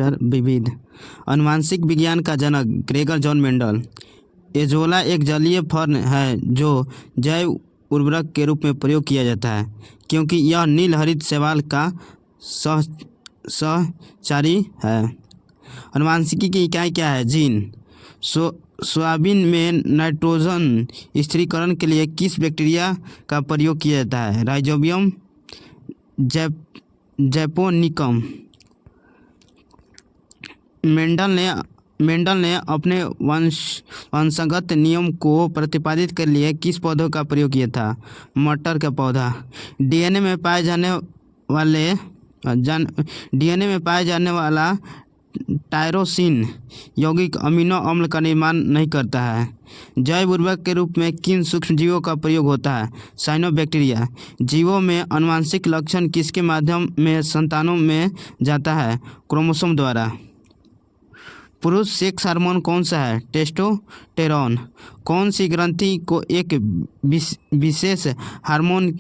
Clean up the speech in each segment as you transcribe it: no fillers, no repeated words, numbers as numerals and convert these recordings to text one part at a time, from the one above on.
विविध। अनुवांशिक विज्ञान का जनक ग्रेगर जॉन मेंडल। एजोला एक जलीय फर्न है जो जैव उर्वरक के रूप में प्रयोग किया जाता है क्योंकि यह नील हरित शैवाल का सहचारी है। अनुवांशिकी की इकाई क्या है? जीन। सोयाबीन में नाइट्रोजन स्थिरीकरण के लिए किस बैक्टीरिया का प्रयोग किया जाता है? Rhizobium japonicum. मेंडल ने अपने वंशगत नियम को प्रतिपादित कर लिए किस पौधों का प्रयोग किया था? मटर का पौधा। डीएनए में पाए जाने वाला टायरोसिन यौगिक अमीनो अम्ल का निर्माण नहीं करता है। जैव उर्वरक के रूप में किन सूक्ष्मजीवों का प्रयोग होता है? साइनोबैक्टीरिया। जीवों में आनुवंशिक लक्षण किसके माध्यम में संतानों में जाता है? क्रोमोसोम द्वारा। पुरुष सेक्स हार्मोन कौन सा है? टेस्टोस्टेरोन। कौन सी ग्रंथि को एक विशेष हार्मोन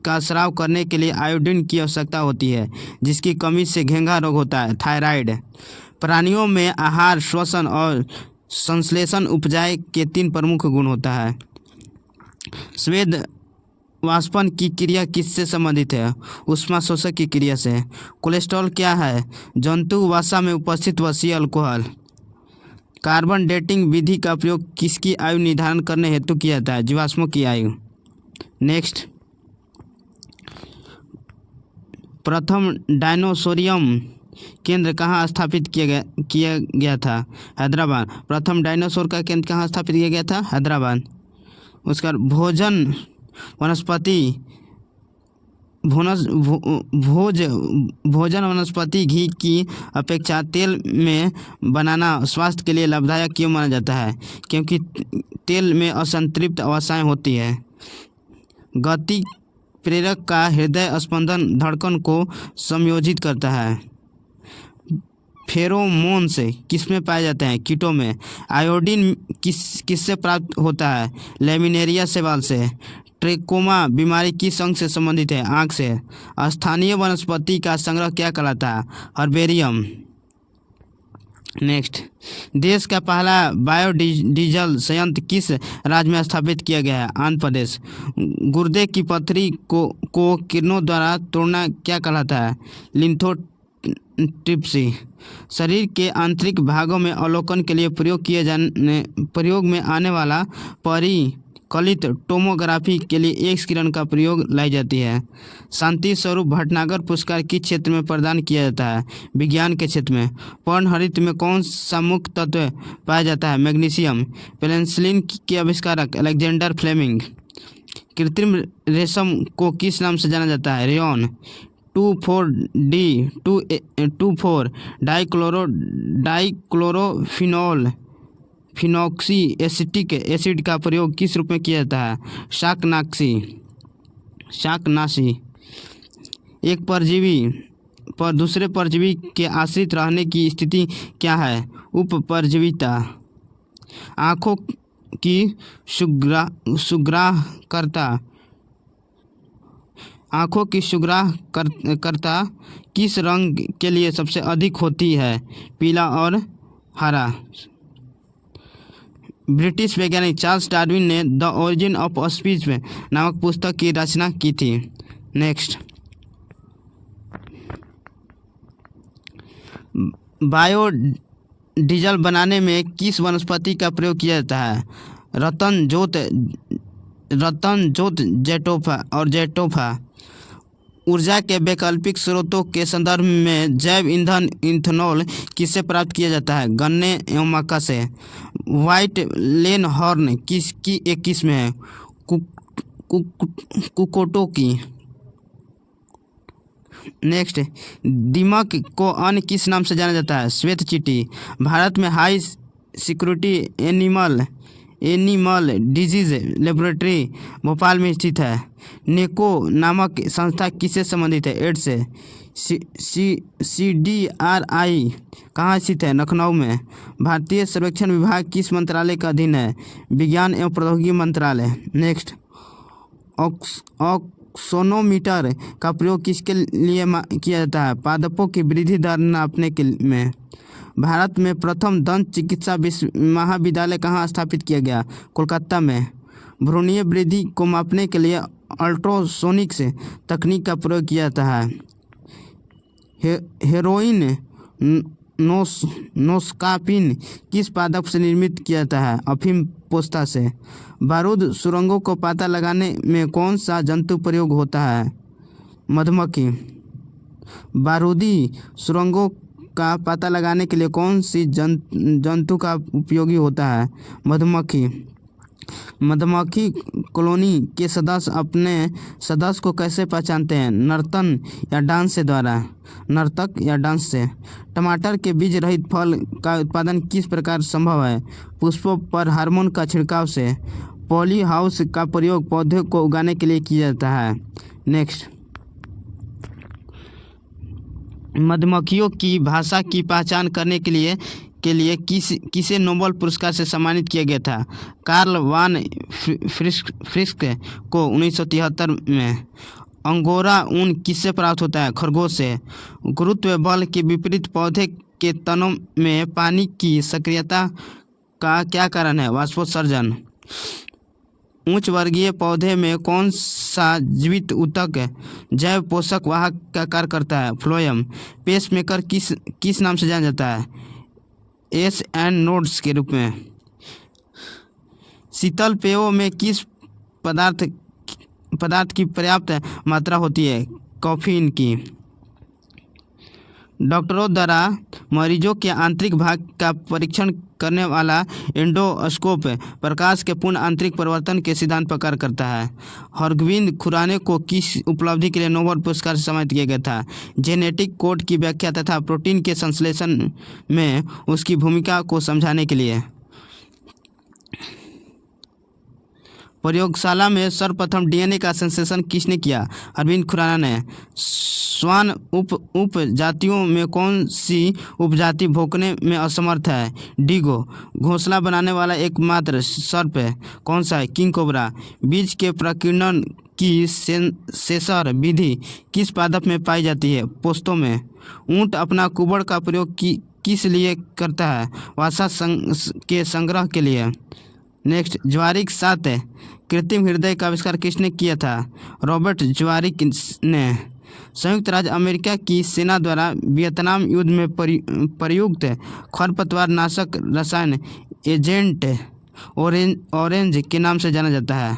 का स्राव करने के लिए आयोडीन की आवश्यकता होती है जिसकी कमी से घेंघा रोग होता है? थायराइड। प्राणियों में आहार, श्वसन और संश्लेषण उपजाय के 3 प्रमुख गुण होता है। स्वेद वाष्पन की क्रिया किससे संबंधित है? ऊष्मा शोषक की क्रिया से। कोलेस्ट्रॉल क्या है? जंतु वसा में उपस्थित वसीय अल्कोहल। कार्बन डेटिंग विधि का प्रयोग किसकी आयु निर्धारण करने हेतु किया जाता है? जीवाश्मों की आयु। नेक्स्ट, प्रथम डायनोसोरियम केंद्र कहाँ स्थापित किया गया था? हैदराबाद। प्रथम डायनासोर का केंद्र कहाँ स्थापित किया गया था? हैदराबाद। उसका भोजन वनस्पति घी की अपेक्षा तेल में बनाना स्वास्थ्य के लिए लाभदायक क्यों माना जाता है? क्योंकि तेल में असंतृप्त अवसाएं होती है। गति प्रेरक का हृदय स्पंदन धड़कन को समायोजित करता है। फेरोमोन्स किसमें पाए जाते हैं? कीटों में। आयोडीन किससे प्राप्त होता है? लैमिनेरिया शैवाल से। ट्रेकोमा बीमारी किस अंग से संबंधित है? आँख से। स्थानीय वनस्पति का संग्रह क्या कहलाता है? हर्बेरियम। नेक्स्ट, देश का पहला बायोडीजल संयंत्र किस राज्य में स्थापित किया गया है? आंध्र प्रदेश। गुर्दे की पथरी को किरणों द्वारा तोड़ना क्या कहलाता है? लिथोट्रिप्सी। शरीर के आंतरिक भागों में अवलोकन के लिए प्रयोग में आने वाला परिकलित टोमोग्राफी के लिए एक्स किरण का प्रयोग लाई जाती है। शांति स्वरूप भटनागर पुरस्कार किस क्षेत्र में प्रदान किया जाता है? विज्ञान के क्षेत्र में। पर्णहरित में कौन सा मुख्य तत्व पाया जाता है? मैग्नीशियम। पेनिसिलिन के आविष्कारक अलेक्जेंडर फ्लेमिंग। कृत्रिम रेशम को किस नाम से जाना जाता है? Rayon. 2,4-D-2,4 dichlorophenol phenoxy acetic acid का प्रयोग किस रूप में किया जाता है? शाकनाशी। एक परजीवी पर दूसरे परजीवी के आश्रित रहने की स्थिति क्या है? उपपरजीविता। आँखों की सुग्राहकर्ता किस रंग के लिए सबसे अधिक होती है? पीला और हरा। ब्रिटिश वैज्ञानिक चार्ल्स डार्विन ने द ओरिजिन ऑफ स्पीशीज नामक पुस्तक की रचना की थी। नेक्स्ट, बायोडीजल बनाने में किस वनस्पति का प्रयोग किया जाता है? रतनजोत जैटोफा। ऊर्जा के वैकल्पिक स्रोतों के संदर्भ में जैव ईंधन इथेनॉल किससे प्राप्त किया जाता है? गन्ने एवं मक्का से। व्हाइट लेनहॉर्न किसकी एक किस्म है? कुकोटो की। नेक्स्ट, दीमक को अन्य किस नाम से जाना जाता है? श्वेत चींटी। भारत में high security animal disease laboratory Bhopal में स्थित है। नेको नामक संस्था किससे संबंधित है? एड्स से। CDRI कहाँ स्थित है? लखनऊ में। भारतीय सर्वेक्षण विभाग किस मंत्रालय का अधीन है? विज्ञान एवं प्रौद्योगिकी मंत्रालय। नेक्स्ट, सोनोमीटर का प्रयोग किसके लिए किया जाता है? पादपों की वृद्धि दर नापने के में। भारत में प्रथम दंत चिकित्सा महाविद्यालय कहाँ स्थापित किया गया? कोलकाता में। भ्रूणीय वृद्धि को मापने के लिए अल्ट्रासोनिक्स तकनीक का प्रयोग किया जाता है। हेरोइन नोस्कापिन किस पादप से निर्मित किया जाता है? अफीम पोस्ता से। बारूद सुरंगों को पता लगाने में कौन सा जंतु प्रयोग होता है? मधुमक्खी। बारूदी सुरंगों का पता लगाने के लिए कौन सी जंतु का उपयोगी होता है? मधुमक्खी। मधुमक्खी कॉलोनी के सदस्य अपने सदस्य को कैसे पहचानते हैं? नर्तन या डांस से द्वारा। नर्तक या डांस से। टमाटर के बीज रहित फल का उत्पादन किस प्रकार संभव है? पुष्पों पर हार्मोन का छिड़काव से। पॉली हाउस का प्रयोग पौधे को उगाने के लिए किया जाता है। नेक्स्ट, मधुमक्खियों की भाषा की पहचान करने के लिए किसे नोबेल पुरस्कार से सम्मानित किया गया था? कार्ल वान फ्रिस्क को 1973 में। अंगोरा ऊन किससे प्राप्त होता है? खरगोश से। गुरुत्व बल के विपरीत पौधे के तनों में पानी की सक्रियता का क्या कारण है? वाष्पोत्सर्जन। उच्च वर्गीय पौधे में कौन सा जीवित ऊतक जैव पोषक वाहक का कार्य करता है? फ्लोएम। पेसमेकर किस नाम से जाना जाता है? एस एंड नोड्स के रूप में। शीतल पेयों में किस पदार्थ की पर्याप्त मात्रा होती है? कैफीन की। डॉक्टरों द्वारा मरीजों के आंतरिक भाग का परीक्षण करने वाला एंडोस्कोप प्रकाश के पूर्ण आंतरिक परिवर्तन के सिद्धांत पर कार्य करता है। हरगोविंद खुराना को किस उपलब्धि के लिए नोबेल पुरस्कार से सम्मानित किया गया था? जेनेटिक कोड की व्याख्या तथा प्रोटीन के संश्लेषण में उसकी भूमिका को समझाने के लिए। प्रयोगशाला में सर्वप्रथम डीएनए का संश्लेषण किसने किया? अरविंद खुराना ने। श्वान उपजातियों में कौन सी उपजाति भौंकने में असमर्थ है? डीगो। घोंसला बनाने वाला एकमात्र सर्प कौन सा है? King cobra. बीज के प्रकीर्णन की सेंसर विधि किस पादप में पाई जाती है? पोस्तों में। ऊंट अपना कुबड़ का प्रयोग किस लिए करता है? वसा के संग्रह के लिए। नेक्स्ट, ज्वारिक 7 कृत्रिम हृदय का आविष्कार किसने किया था? रॉबर्ट ज्वारिक ने। संयुक्त राज्य अमेरिका की सेना द्वारा वियतनाम युद्ध में प्रयुक्त खरपतवार नाशक रसायन एजेंट ऑरेंज के नाम से जाना जाता है।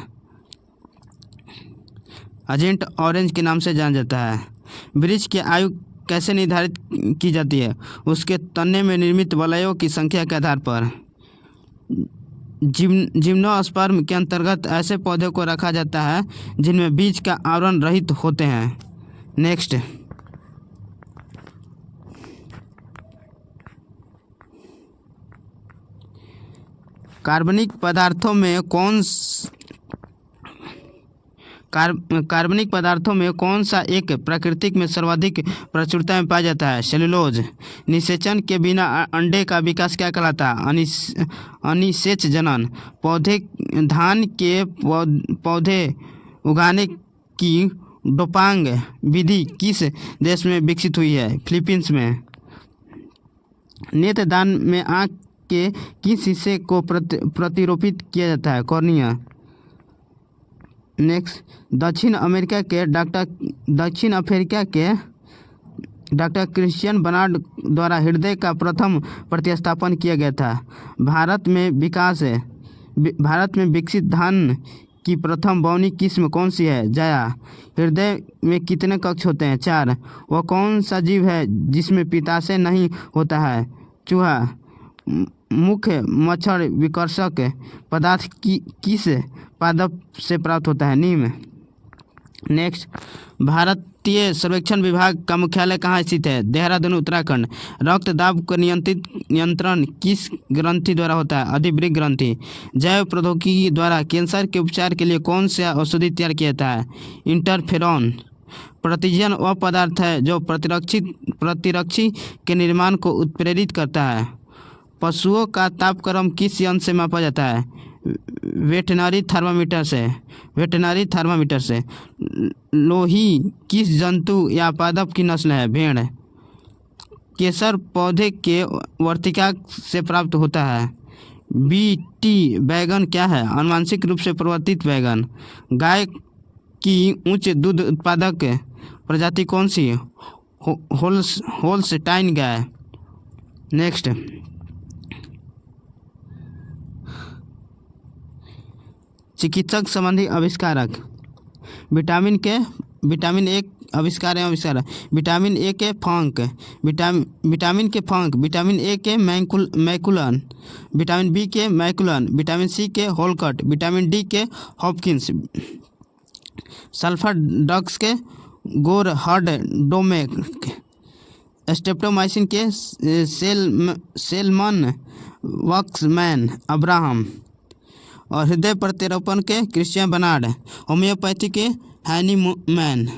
एजेंट ऑरेंज के नाम से जाना जाता है। वृक्ष की आयु कैसे निर्धारित की जाती है? उसके तने में निर्मित वलयों की संख्या के आधार पर। जिम्नोस्पर्म के अंतर्गत ऐसे पौधे को रखा जाता है जिनमें बीज का आवरण रहित होते हैं। नेक्स्ट, कार्बनिक पदार्थों में कौन सा एक प्राकृतिक में सर्वाधिक प्रचुरता में पाया जाता है? सेलुलोज। निषेचन के बिना अंडे का विकास क्या कहलाता है? अनिषेच जनन। धान के पौधे उगाने की डोपांग विधि किस देश में विकसित हुई है? फिलीपींस में। नेत्रदान में आँख के किस हिस्से को प्रतिरोपित किया जाता है? कॉर्निया। नेक्स्ट, दक्षिण अफ्रीका के डॉक्टर क्रिश्चियन बर्नार्ड द्वारा हृदय का प्रथम प्रतिस्थापन किया गया था। भारत में विकसित धान की प्रथम बौनी किस्म कौन सी है? जया। हृदय में कितने कक्ष होते हैं? 4। वह कौन सा जीव है जिसमें पित्ताशय नहीं होता है? चूहा। मुख्य मच्छर विकर्षक पदार्थ किस पादप से प्राप्त होता है? नीम। नेक्स्ट, भारतीय सर्वेक्षण विभाग का मुख्यालय कहाँ स्थित है? देहरादून, उत्तराखंड। रक्तदाब का नियंत्रण किस ग्रंथि द्वारा होता है? अधिवृक्क ग्रंथि। जैव प्रौद्योगिकी द्वारा कैंसर के उपचार के लिए कौन सा औषधि तैयार किया जाता है? इंटरफेरॉन। प्रतिजन वह पदार्थ है जो प्रतिरक्षी के निर्माण को उत्प्रेरित करता है। पशुओं का तापक्रम किस यंत्र से मापा जाता है? वेटनरी थर्मामीटर से। लोही किस जंतु या पादप की नस्ल है? भेड़। केसर पौधे के वर्तिका से प्राप्त होता है। बीटी बैगन क्या है? आनुवंशिक रूप से परिवर्तित बैगन। गाय की उच्च दूध उत्पादक प्रजाति कौन सी? होल्स्टाइन गाय। नेक्स्ट, चिकित्सक संबंधी आविष्कारक। विटामिन ए आविष्कार है विटामिन ए के फंक, विटामिन के फंक, विटामिन ए के मैकुलन, विटामिन बी के मैकुलन, विटामिन सी के होलकट, विटामिन डी के हॉपकिंस, सल्फर ड्रग्स के गोरहर्ड डोमेक, स्ट्रेप्टोमाइसिन के सेलमन वक्समैन अब्राहम, और हृदय प्रत्यारोपण के क्रिश्चियन बर्नार्ड, होम्योपैथी के हैनीमैन,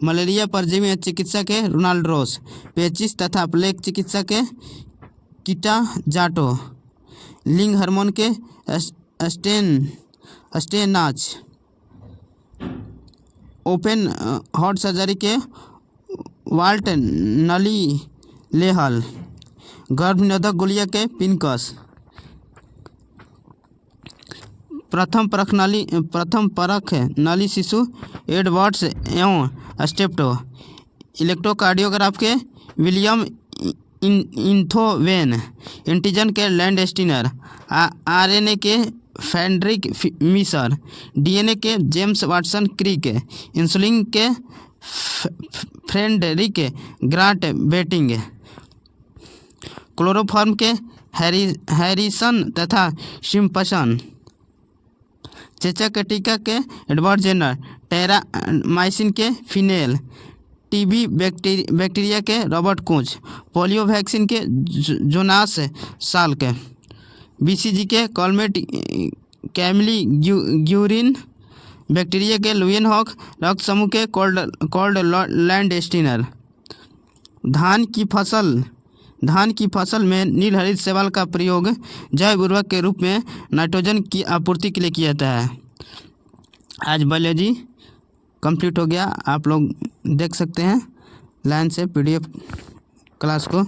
मलेरिया परजीवी चिकित्सा के रोनाल्ड रोस, पेचिस तथा प्लेग चिकित्सा के कीटा जाटो, लिंग हार्मोन के स्टेनाच, ओपन हार्ट सर्जरी के वाल्ट नली लेहल, गर्भ निरोधक गोलियां के पिनकस, प्रथम परख नली शिशु एडवर्ड्स एवं स्टेप्टो, इलेक्ट्रोकार्डियोग्राफ के विलियम इंथोवेन, एंटीजन के लैंडस्टीनर, आरएनए के फ्रेडरिक मिशर, डीएनए के जेम्स वाटसन क्रिक, इंसुलिन के फ्रेडरिक ग्रांट बेटिंग, क्लोरोफॉर्म के हैरिसन तथा सिम्पसन, चेचक के टीका के एडवर्ड जेनर, टेरामाइसिन के फिनेल, टीबी बैक्टीरिया के रॉबर्ट कोच, पोलियो वैक्सीन के जोनास साल्क, बीसीजी के कॉलमेट कैमिली ग्यूरिन, बैक्टीरिया के लुएन हॉक, रक्त समूह के कोल्ड लैंडस्टीनर। धान की फसल में नील हरित शैवाल का प्रयोग जैव उर्वरक के रूप में नाइट्रोजन की आपूर्ति के लिए किया जाता है। आज बायोलॉजी कंप्लीट हो गया। आप लोग देख सकते हैं लाइन से पीडीएफ क्लास को।